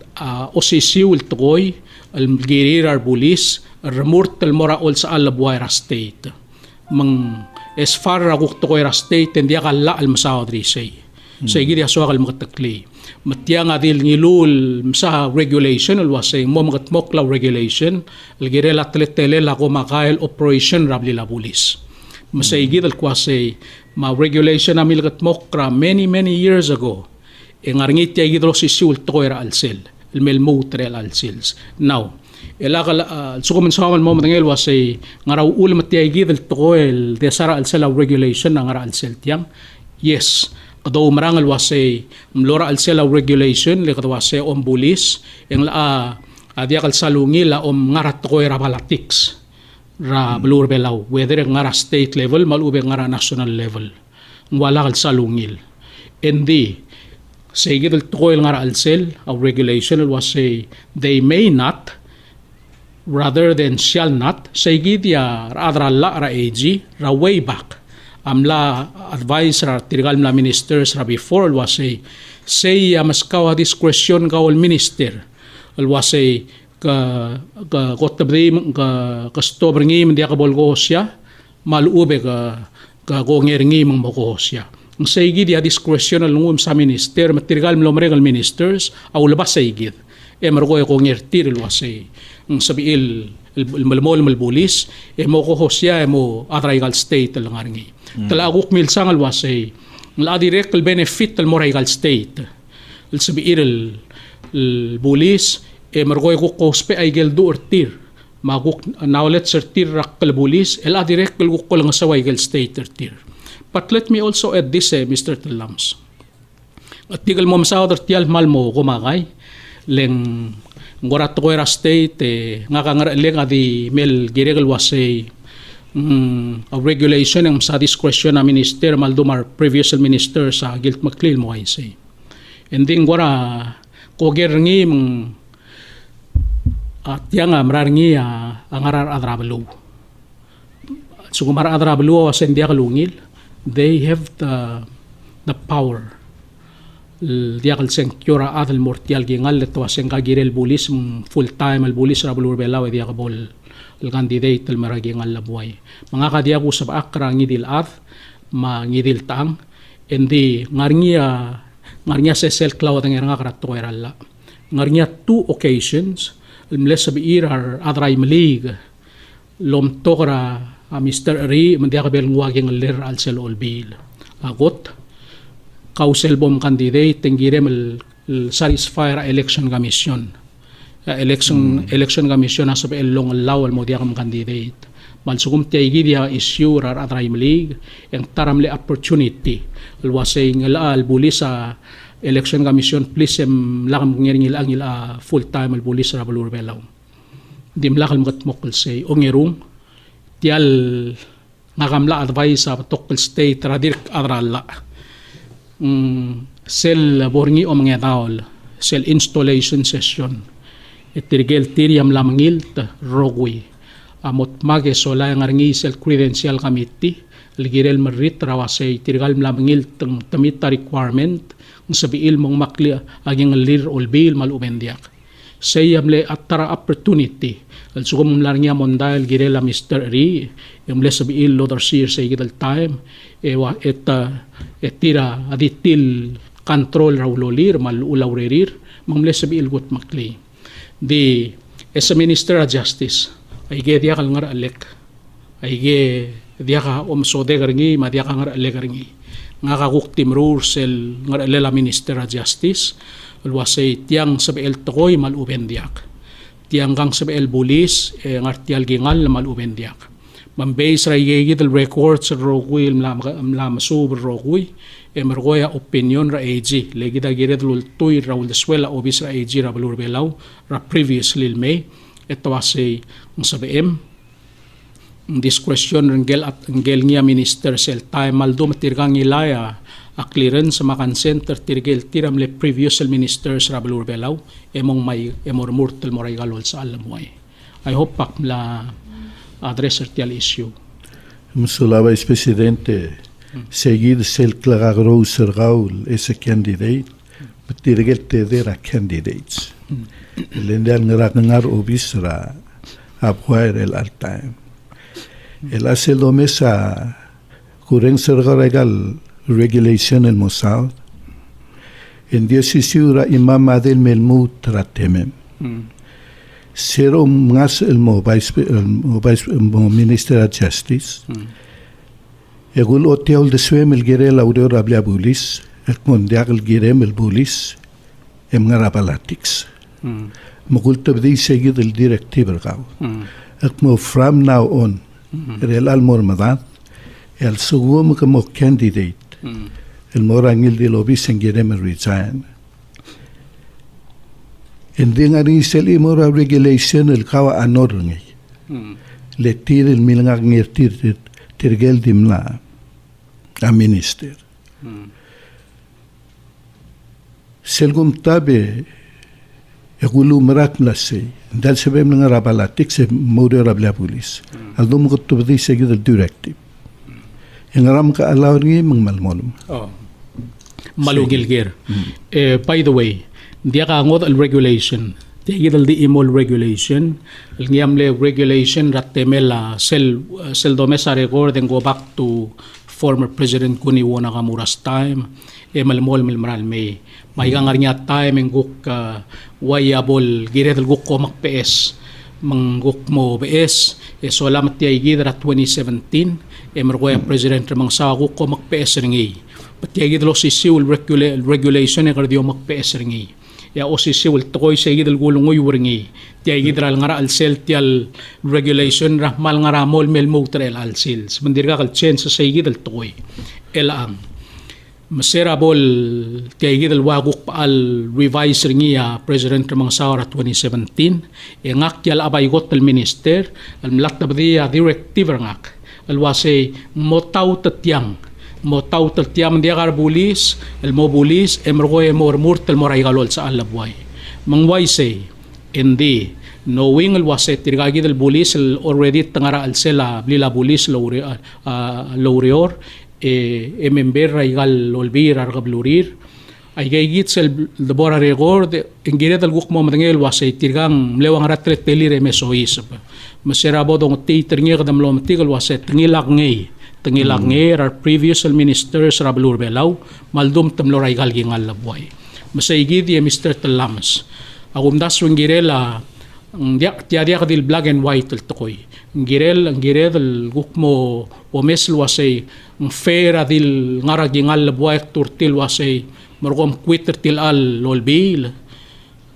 osisiul tokoy al-girir ar-bulis remurt al-mora ol sa al-buwaira state mang as far raguk tokoy ra state hindi akala al-masawad risay so igi dia suwak al-makatakli matya nga dil ngilul sa regulation al-wasay mo makatmoklaw regulation al-girel atletele lako makail operation rabli la bulis masay igi dal-kwasay ma-regulation na milkatmokra many years ago ngarngit ya gidro si siul tokoy ra alsel el melmutre al alsels now elakal sukuman saman mo matangel wasay ngaraw ulam at ya gidel tokoy el desara alsel regulation na ngara alsel tiyang yes kado marangal wasay mlora alsel regulation le kado wasay ombulis ang la adia kal salungi la ngarat tokoy ra politics ra blur belaw whether ngara state level malube ngara national level wala kal salungil endi Sige del tokoy nga alsel of regulation was say they may not rather than shall not sige dia adra la ra AG ra way back amla advice ra tirigal na ministers ra before was say mas kawa discretion kawal minister was say ka kotabrim ka stobringi dia ka bolgo siya malube ka gongeringi mong moko siya ang saigid ya discretional ngum sa minister material mlomregal ministers aw labas saigid margo ko ngertir wasay ang sabiil malmol malbulis mo ko hosya mo atraigal state lang ngi talaguk mil sangal wasay la direct benefit al moral state al sabiil bulis margo ko kospe ay geldo ortir maguk nawlet sertir rakal bulis la direct ko lang sa waigal state ortir. But let me also add this, Mr. Talams. At tigal mo masaw tial mal mo kumakay leng ngorat ko era state nga kangaraleng adi mel giregal wasay a regulation ng sa discretion na minister maldumar previous minister sa Gilt McLean mo ay say. And then ngora kogerngi at yang mararngi ang arar adrabalo. So kumara adrabalo wasen dia kalungil. They have the power. Diakal seng kyora adal mortial gingal leto seng kagirel bulis full time al bulis rabulur belaw diakabol el candidate el maragingal labuay. Mga kadiaku sa akra ngidil ngidil tang endi ngarnya sa sel cloud ang nga karato eralla. Ngarnya 2 occasions mles sabiir adray malig lom tokra Mr. Ri, mandiya kabel nguwaging lir alsel olbil. Agot, kausel bom candidate, tenggirem satisfy election commission. Election commission na sabi long law al modiya kam candidate. Malsugum tiyagi dia issue rar atray malig, yung taramle opportunity. Alwasay ngala albuli sa election commission, please lakam ngering ila full time albuli sa rabalur belaw. Dimlakal mga tmokal say, ongerung, tial ngakamla advice sa tokal state radir adralla sel borngi o mga taol sel installation session itirgel tiriam lamangil rogwi amot mage sola ngarngi sel credential committee ligirel marit rawasay tirgal lamangil tamita requirement ng sabiil mong makli aging lir olbil malubendiak sayamle atara opportunity al sugum larnya mondal girela Mr. Ri yung les sabiil lodar sir sa igidal time tira aditil control raw lolir malulaw rerir mamles sabiil gut makli di as a minister of justice ay dia kal ngar alek ay dia ka omsode garngi madia ka ngar alek garngi nga kakuk timrur sel ngar alela minister of justice alwasay tiang sabiil tokoy malubendiak tiang kang sabiil bulis ngartial gingal na malubendiak base ra yegi del records rogui mla sub rogui emergoya opinion ra AG legi da gire del tui ra ul swela obis ra AG ra balur belau ra previously may ito wasi ng sabem discretion ngel niya minister sel time maldo matirgang ilaya a clearance sa makan center tirgel tiram le previous ministers ra balur belau emong may emor mortal moray galol sa alamoy. I hope pak la address el issue. Musulaba es presidente seguir sel clagro sergaul ese candidate tirgel tedera candidates. Lendal ngar obisra abhuair el altaim. El hace lo mesa kuren sergaregal regulation el Mossad. En 16 imam Adel Melmut tratemem. Ser ngas el Minister of Justice. Egul oteol de swem el gire laureor ablia bulis, el mondial el girem el bulis, ngarapalatics. Magul tabdi seguid el directive gau. Mo from now on, el almormadan, el sugum como candidate, el morangil de lobis en girem el resign. Hindi nga rin sila imora regulation el kawa anorngi. Le tir el milangak ngir tirgel dimla a minister. Selgum tabi egulu merat nasi dal sebem nga rabalatik se mori rabla pulis. Aldum ko tubdi segid el directive. Yang ram ka alaw ngi malmolum. Oh. Malugil gir. By the way, dia ka ngot al regulation tigil di imol regulation al ngiamle regulation ratemela sel domesa record and go back to former president kuni wona kamuras time malmol milmaral may gangar niya time and guk wayabol giredal guk ko ps mangguk mo BS so lamat tiya igidra 2017 mergoya president mang sa guk ko ps ringi pati igidlo si siul regulation e kardio ps ringi ya OCC wal tokoy sa igid al gulungoy wuringi tiya igidral ngara al sel tial regulation rahmal ngara mol mel motrel al sils mandirga kal chance sa igid al tokoy elang maserabol tiya igid al waguk pa al revise ringi ya president mang sawara 2017 ngak tial abaygot al minister al mlak tabdiya directive ngak al wase motaw tatyang motaw tiam dia kar bulis el mo bulis emroy emor murtel moray galol sa alabway mangway say hindi knowing el waset tirgagi del bulis el already tangara al sela blila bulis lowrior member raigal olbir argablurir ay gaygit sel debora regord ingire del guk mo madangel wasay tirgang mlewang ratret pelire mesois maserabo dong titringi kadam lomtigal waset ngilak ngey tengilak our previous ministers Rabalur Belaw, maldum tamloray galgi nga labway. Masaygid ya Mr. Talams. Agum das wang girela, tiya kadil black and white tokoy. Ang girel gukmo pomesl wasay, ang fair adil ngaragi nga labway turtil wasay, margom quitter til al lolbil,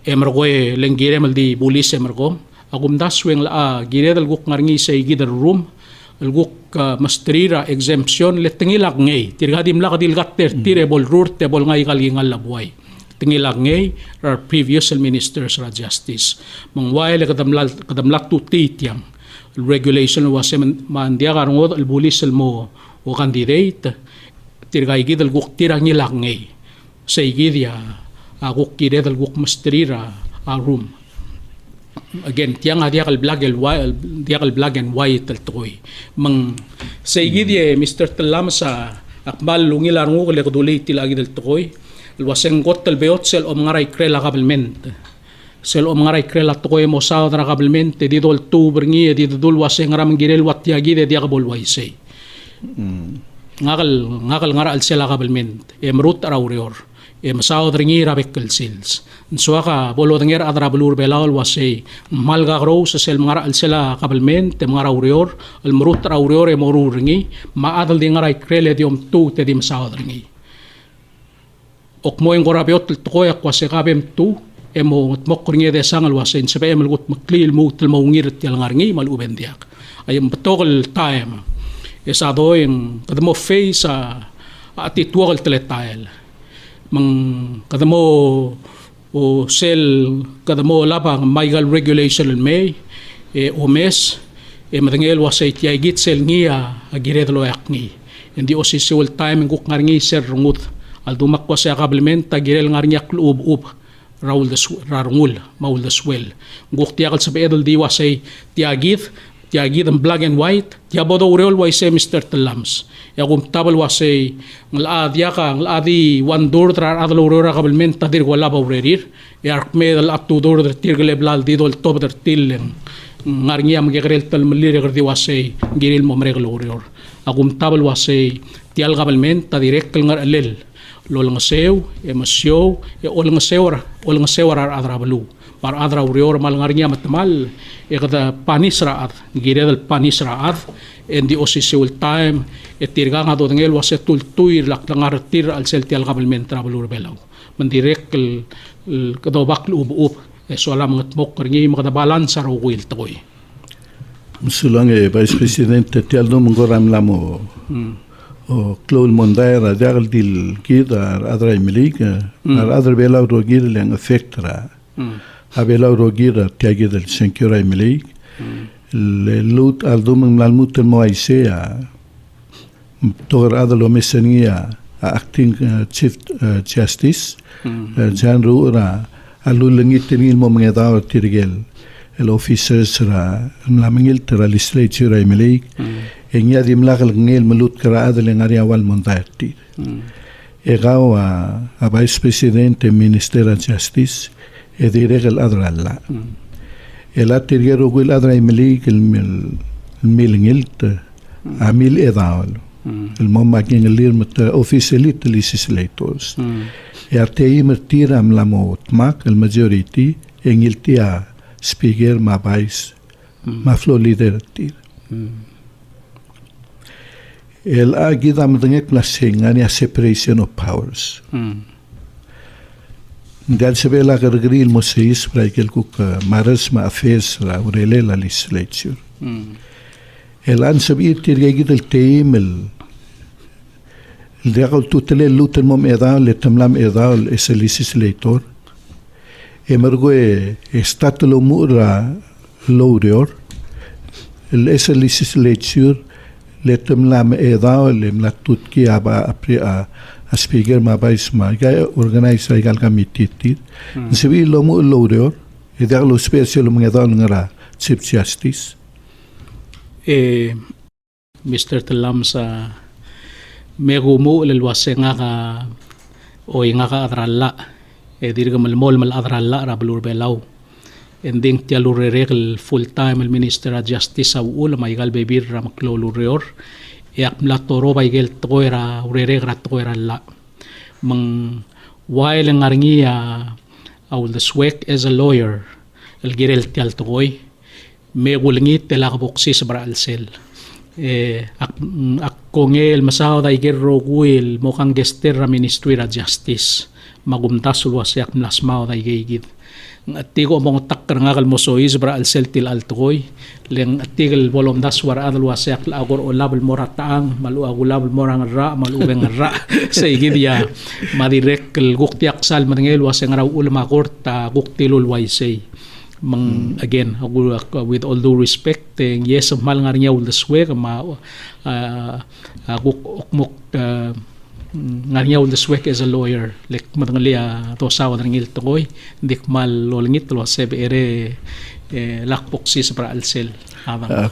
margoy lenggire maldi bulis margom. Agum das wang girel guk ngarngi say gidar room, alguk mastrira exemption le tengilak ngay tirgadim la kadil gatter tirebol rurtebol ngay kalingal labway tengilak ngay our previous ministers ra justice mangway le kadamlak tu titiang regulation was mandia karngod al bulis mo o candidate tirgay gid al guk tirang nilak ngay say gidia aguk kidet al guk mastrira a room again tiang dia kal black and white tal toy mang saygid ye Mr. Talamsa akbal lungilar ngo le koduli tilagi del toy alwasen got tal beot sel ngaray krela kabelment sel ngaray krela toy mo sa tra kabelment di dol tuber ngi di dol wasen ngaram girel wat tiagi de dia kabol waisay ngakal ngara al sel kabelment emrut araurior masaw dringi rabekkel sils suaka bolo denger adra belur belal wasay malga grow sa sel ngara al sela kabelmen te ngara urior al murut raurior e moru ringi maadal dingaray krele diom tu te dim saw dringi okmo en gorabiot tokoy akwase kabem tu emo mok ringi de sangal wasen sebe emel gut maklil mutel maungir tial ngarngi maluben diak ay patokal time sa doing kadamo face ati tuwal teletile mang kadamo o sel kadamo labang migal regulation may omes madangel wasay tiagit sel ngia agiredlo yakni hindi o si siwal time nguk ngarngi ser rungut aldumak ko sa kablementa girel ngarnyak lub raul rarungul maul the swell nguk tiakal sa pedal di wasay tiagit ang black and white tiabodo ureol wasay Mr. Talams kum tabal wasay nglaad yaka ngladi one door tra adlo urora kablementa dir wala ba urerir yark medal up to door tirgle blal didol top der tillen ngarngia magigrel tal malir gardi wasay giril mo mreglo ureor akum tabal wasay tial kablementa direct ngar alel lol nga sew emasyo ol nga sewar adra balu par adra urior mal ngarnya matmal kada panis raat giredal panis raat and the osisiul time tirga nga do ngel was tul tuir lak langar tir al sel tial kabelmen travelur belaw man direct kado bak ub so alam ngat mok ngi makada balance ra wil toy musulang vice president tial no ngoram lamo o Claude Mondaira dagal dil kida adra imeliga adra belaw ro gir leng effectra abelaw ro gira tiagid el senkura imelig le lut al dumang lalmut el moaisea tor adalo mesenia acting chief justice jan ruura alulengit tingil mo mga tirgel el officers ra namingil tra legislature imelig Enya di mlakal ngel melut kara adal ng ariawal montarti. Ikaw a Vice Presidente Minister of Justice direct adralla. Ela tirgero gwil adra imelig el milingilt amil edawal. El momaging lir met officialit legislators. Arte imertira am lamot mak el majority engiltia speaker ma vice ma flow leader tir. El agida mdengek lasing ani a separation of powers. Dal sebela gargril mo seis praikil kuk maras ma affairs ra urele la legislature. El an sabir tirgegid el team el degal tutele luten mom edal le tamlam edal es el legislator. Emergue estatulo mura laureor el es el legislature letem lam edao lem latut ki aba apri a speaker ma bais ma ga organize ay gal committee sibi lo mo laureor edar lo special mo edao ngara chief justice Mr. Talam sa megumo lelwase nga ka o nga ka adralla dirga malmol mal adralla ra blur belaw ending tialurerek full-time el Minister of Justice sa uul maigal bebir ra maklolurior yak mlatoro baigel toera urerek ra toera la mang while ngarngi awul the swek as a lawyer el girel tial toy me gulngi telakboksi sa bral sel ak kongel masaw da igerro guil mokang gester ra Ministry of Justice magumtas ulwas yak mlasmaw da igigid atigo mong takkar nga kalmoso isbra al seltil altoy leng atigel bolom das war adal wasak agor o label morataang malu agulabel morang ra malu beng ra sa igidya madirek el guktiak sal manengel waseng raw ulma korta guktilul waisay mang again with all due respect yes mal nga nya ul deswe ma gukmok ngarnya ul deswek as a lawyer lek matangalia to sawa ngil toy dik mal lolngit lo sebe ere lakpoksi sa para alsel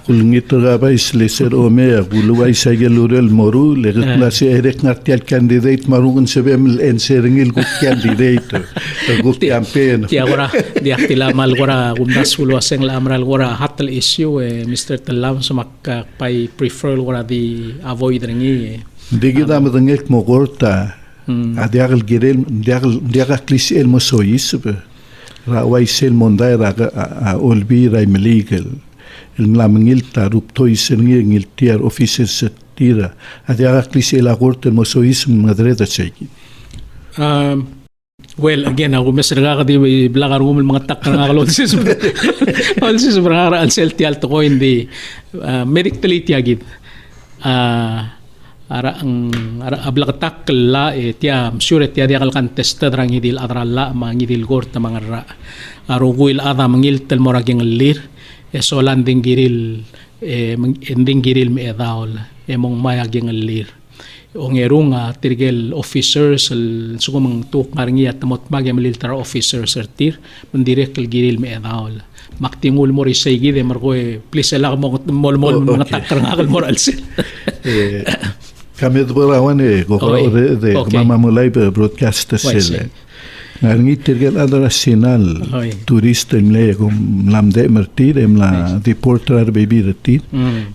kulngit ra ba isleser ome guluway sa gelurel moru lek klase erek ngartial candidate marungan sebe mel enserngil gut candidate gut campaign ti agora di aktila mal gora gumdas ulo aseng la amral gora hatal issue Mr. Talam sa makpay prefer gora di avoid ringi Digida madangek mo gorta adiagal girel diagal klis el mo sois ra waisel monday ra olbi ra illegal el mlamngil ta rupto isengil ngil tiar officers tira adiagal klis el gorta mo sois madre da cheki Well, again, ako mas nakakadi may belakang rumul mga tak na nakalonsis. Onsis berangara ansel ti alto ko hindi medically tiagid. Ara ablakatak la tiya sure tiya dia kal contested rang idil adralla mangidil gort na mga ra. Aruguil ada mangil tel moraging lir. So landing giril ending giril me edaol emong mayaging lir. Ongerung tirgel officers sugumang tuk ngaringi at tamot magem military officers tir mendirek kel giril me edaol maktingul mo risay gide marko please ala mo mol mga takkar ngakal moral sil kami dbarawan go de mamamulay broadcast sel ngaringi tirgel adara sinal turist emle gum lamde mertir emla reporter baby retir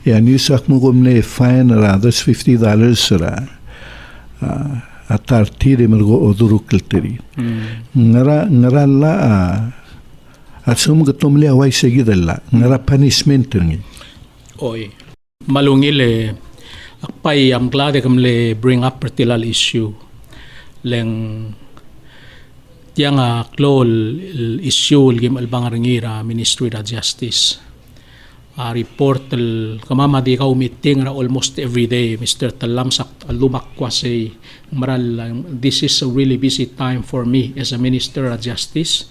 yani sak mo gumne fine others $50 sera atar tire mergo oduruk kelteri ngara la asum gatomle awai segidalla ngara punishment ngi oy malungile akpai am glad kamle bring up particular issue leng tiang klol issue gim albangarangira Ministry of Justice report kamama di ka meeting ra almost every day Mr. Talamsak lumakwase maral this is a really busy time for me as a Minister of Justice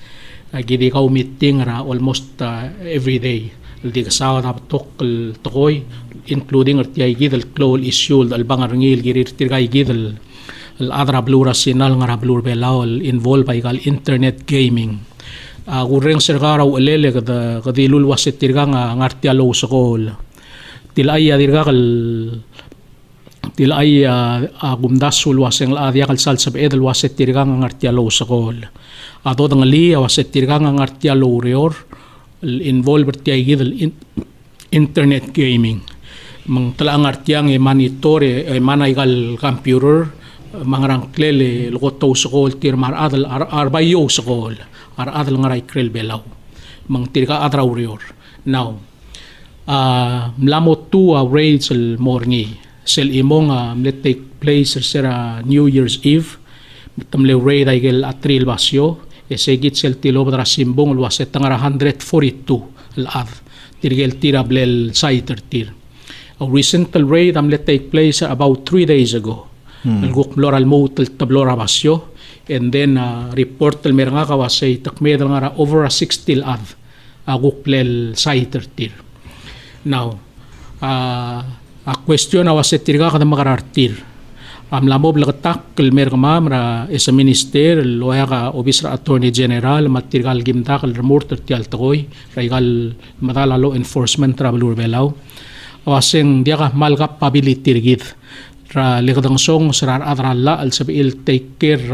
gidi ka meeting ra almost every day di kasawa na tok tokoy including artiyay gidal klol issue albangarangil girir tirgay gidal adra blura sinal nga blur belawal involved by internet gaming gureng sergara ulele kada kadilul wasit tirga nga ngartia lo sakol tilay dirga kal tilay gumdasul waseng adia kal sal sab edel wasit tirga nga ngartia lo sakol ato dang li wasit tirga nga ngartia lo reor involved tiay gidal internet gaming mang talang artiang manitore manaygal computer mangarang klele lokoto sakol tir mar adal arbayo sakol adal ngaray krel belaw mang tirka adraw rior now mlamot tu raids al morngi sel imong let take place sera New Year's Eve tamle raid ay gel atril basyo esegit sel tilo dra simbong waset tangara 142 al ad tirgel tirablel saiter tir a recent raid let take place about 3 days ago Nalguk floral mo tablora basyo and then report tal meranga kawasay takmedal nga over a 60 ad aguk plel saiter tir now a question awaset tirga kada makarartir lamob lagatak kel mergama ra sa minister loya ka obisra attorney general matirgal gimta kal remorter tial toy raigal madala law enforcement travelur belaw awaseng dia ka malga pability gid ra likadang song sarar adralla al sabil take care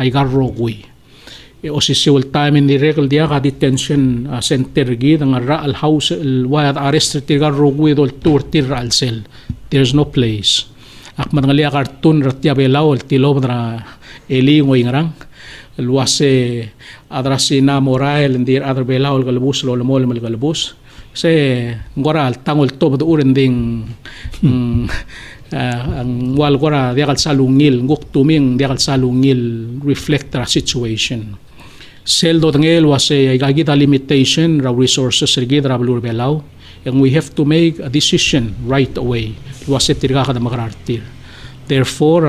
ay garrogui o si siwal time in the regal dia ka detention center gid ang ra al house al wad arrest ti garrogui dol tour tir al cell there's no place ak mangalia kartun ratya belaw al tilo ra eli ngoy ngarang al wase adrasina morael ndir adar belaw al galbus lo mol mal galbus se ngora al tangol to do urending ang wal gora diakal salungil nguk tuming diakal salungil reflect the situation seldo tangel was ay gagita limitation ra resources rigid ra blur belaw and we have to make a decision right away was it tirga kada makarartir therefore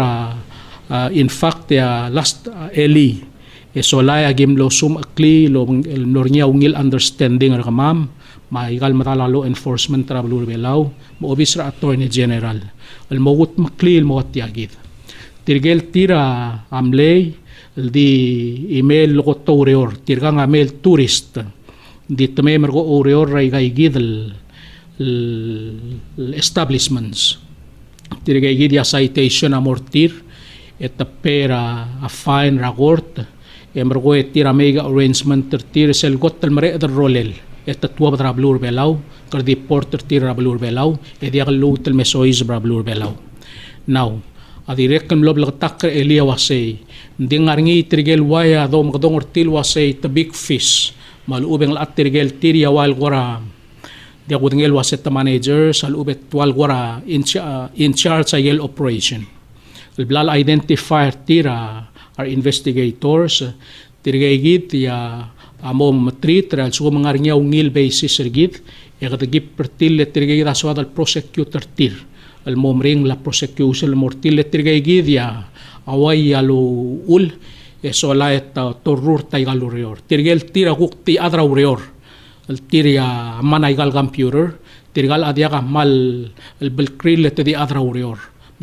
in fact last eli solay agim lo sum akli lo nornya ungil understanding ra kamam maigal matala law enforcement ra blur belaw mo obisra attorney general al mawut maklil mo tiagid tirgel tira amlay di email lo toreor tirga nga mail tourist di tame mergo oreor ray gid establishments tirga gid ya citation amortir et pera a fine ragort emergo tira mega arrangement tir sel gotal mare der rolel et tuwa tra blur belaw kardi porter tira blur belaw e dia lutel mesois blur belaw now adirek kam lob lagtak elia wasay ndingarngi tirgel waya do magdong ortil wasay the big fish malubeng lat tirgel tiria wal gora dia kudengel waset the manager sal ubet wal gora in charge ayel operation blal identifier tira our investigators tirigayigid ya amo matrit ral so mga rinyaw ngil basis rigid ya katagip pertil tirigayigid aswad al prosecutor tir al momring la prosecution mortil tirigayigid ya away alo ul so laet torrur tay galurior tirigel tira gukti adraurior el tiria manaygal computer tirgal adiaga mal el belkril te di adraurior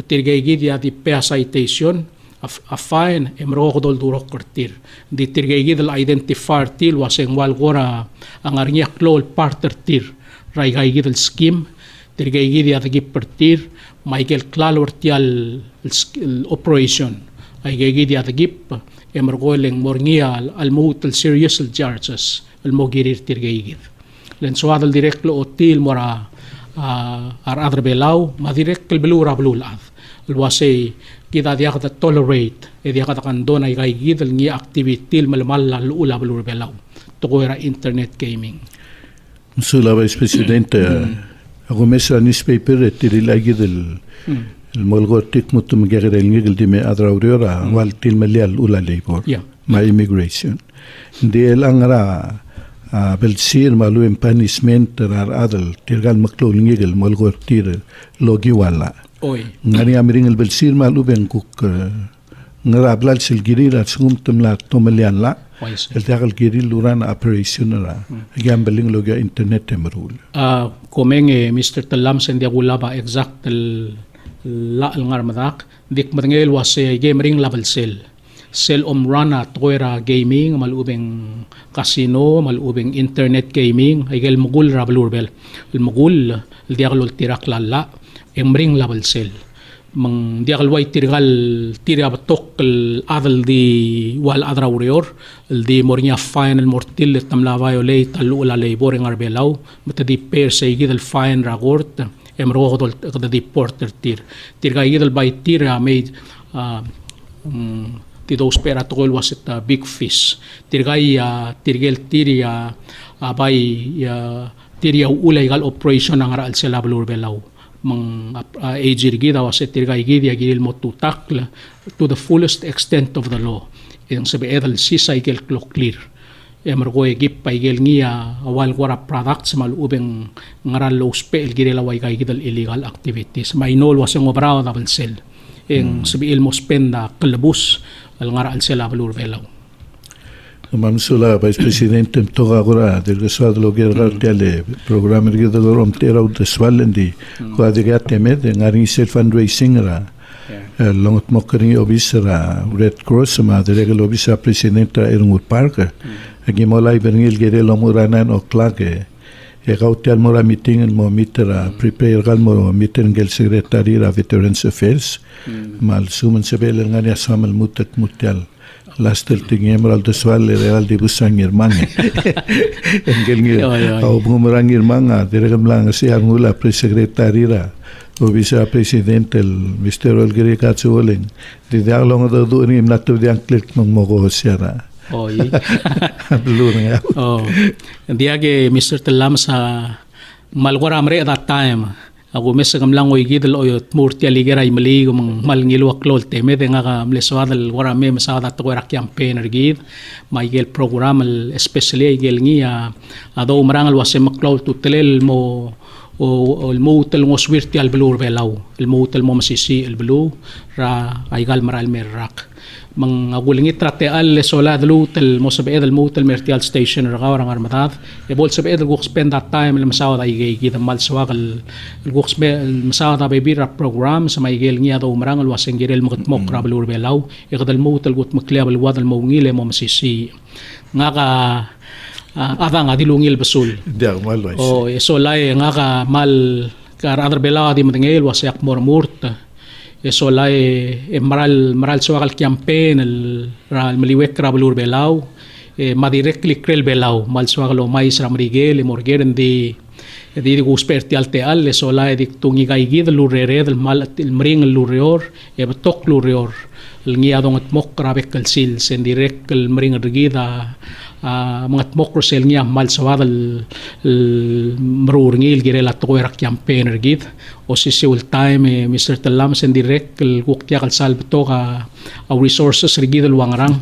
tirigayigid ya di pea citation a fine emro dol durok kertir di tirgayigid al identifier til waseng wal gora ang arnya klol parter tir raigayigid al scheme tirgayigid ya tagi pertir Michael Klalor tial operation ay gayigid ya tagi emro leng morngia al mut al serious al charges al mogirir tirgayigid len soadal direktlo otil mora ar adrbelaw madirek kelbelura blulad alwasay kita dia kata tolerate dia kata kan dona ay gidal ngi activity malmal lula blur belaw to era internet gaming Sula Vice Presidente ako mesa newspaper tirilagi del molgotik mutum gerel ngil di me adrauriora wal til malial ula labor ma immigration de langara belsir malu punishment rar adal tirgal maklol ngil molgotir logi wala ngani amiring el belsir malu ben kuk ngarablal sil girir at sungum tumla tomalian la el tagal giril luran operation ra gambling loga internet emerul komeng Mr. Talam sendia gulaba exact la ngarmadak dik matngel wase game ring level sel omrana toera gaming malubeng casino malubeng internet gaming ay mugul rablurbel el mugul el diaglol tirak lalla emring level sel mang diagal way tira batok el adal di wal adraurior el di mornya fine el mortil tamla violate al ula labor en arbelaw matadi per seguid el fine ragort emro dol di porter tir gayid el bay tira made ti dos pera tol was it big fish tirgay tirgel tiria bay tiria ula operation ang aral sila blur belaw mang agir gida was tirgay gidi agil mo to tackle to the fullest extent of the law yung sabi edal si cycle clock clear emergo gip paigel ngia awal gora products malubeng ngaral low spell gidi laway kay gidal illegal activities mainol was yung obraw double sell yung sabi ilmo spenda kalabus al ngaral sila blur belaw Mamsula Vice Presidente toga agora del resguardo lo que era el programa que de rom tera ut swalendi ko adiga temed ngari self fundraising ra longot mokering obisra Red Cross ma de regel obisra presidente Ermur Park agi molai bernil gere lo muranan o klage gautel mora meeting en mo mitra prepare gal mo meeting gel secretary ra Veterans Affairs mal suman sebel ngani asamal mutat mutal last el emerald swal real di busang irmang engel ngi au bumurang irmang direkam lang si angula pre-secretary ra o vice president el Mr. Olgeri Katsuoleng di dialong do ni natu diang klik mong mogo siara blur nga dia ke Mr. Talam sa malgora amre at that time ako mesa gamlang oy gidel oyot murti aligera imali gum malngilwa klol teme de nga mleswadal wara me masada to era campaign ergid maigel program especially igel ngia ado marangal wase maklol to telel mo o el mutel mo swirti al blur belaw el mutel mo masisi el blue ra aigal maral merrak mang agulingi trate al sola dlutel mo sabe el mutel mertial station ra gawrang armatad e bol sabe el gux spend that time el masawad ay gid mal sawag el gux be el masawad ay bira program sa maigel ngia do marangal waseng girel mo mok ra blur belaw e gadal mutel gut makleb el wadal mo ngile mo masisi nga ka adang adilungil basul dia mal so lai nga ka mal kar adar belaw di matengel wasak mormurt eso lai maral soal campaign el maliwek rabulur belaw madirectly krel belaw mal soal lo mais ramrigel morgeren di gusperti alte al eso lai dik tungi gaigid lurere del mal el mring lurior betok lurior el ngia dong at mok rabek el sil sen direct el mring rigida mga tmokrosel niya mal sawad marurngil girela tokorak campaigner gid o si all time Mr. Talams and direct kukya kalsal to ka resources rigid luangrang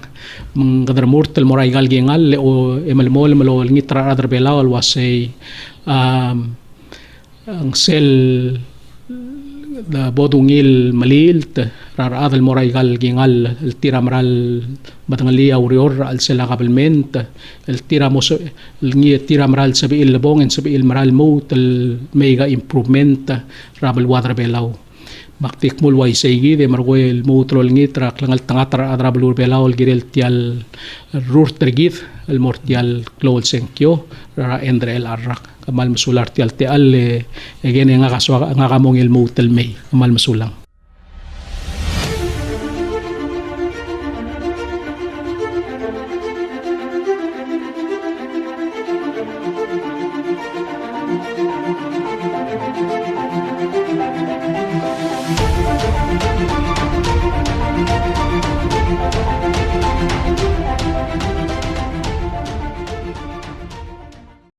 mga kadarmurtal moray galgingal o emalmol malol ngitra adar belawal was ang sel da bodungil malilt raraadal moray gal gingal el tira maral batangali aurior al sela kabelment el tira moso el ngi tira maral sabi il labong en sabi il maral mo el mega improvement rabal wadra belaw baktik mul way saygi de margoel mo trol ngi tra klangal tangatra adrabal belaw el girel tial rur tergid el mortial klol senkyo ra endre el arrak kamal masular tial te al again nga kaswa nga kamong il mo tel may kamal masulang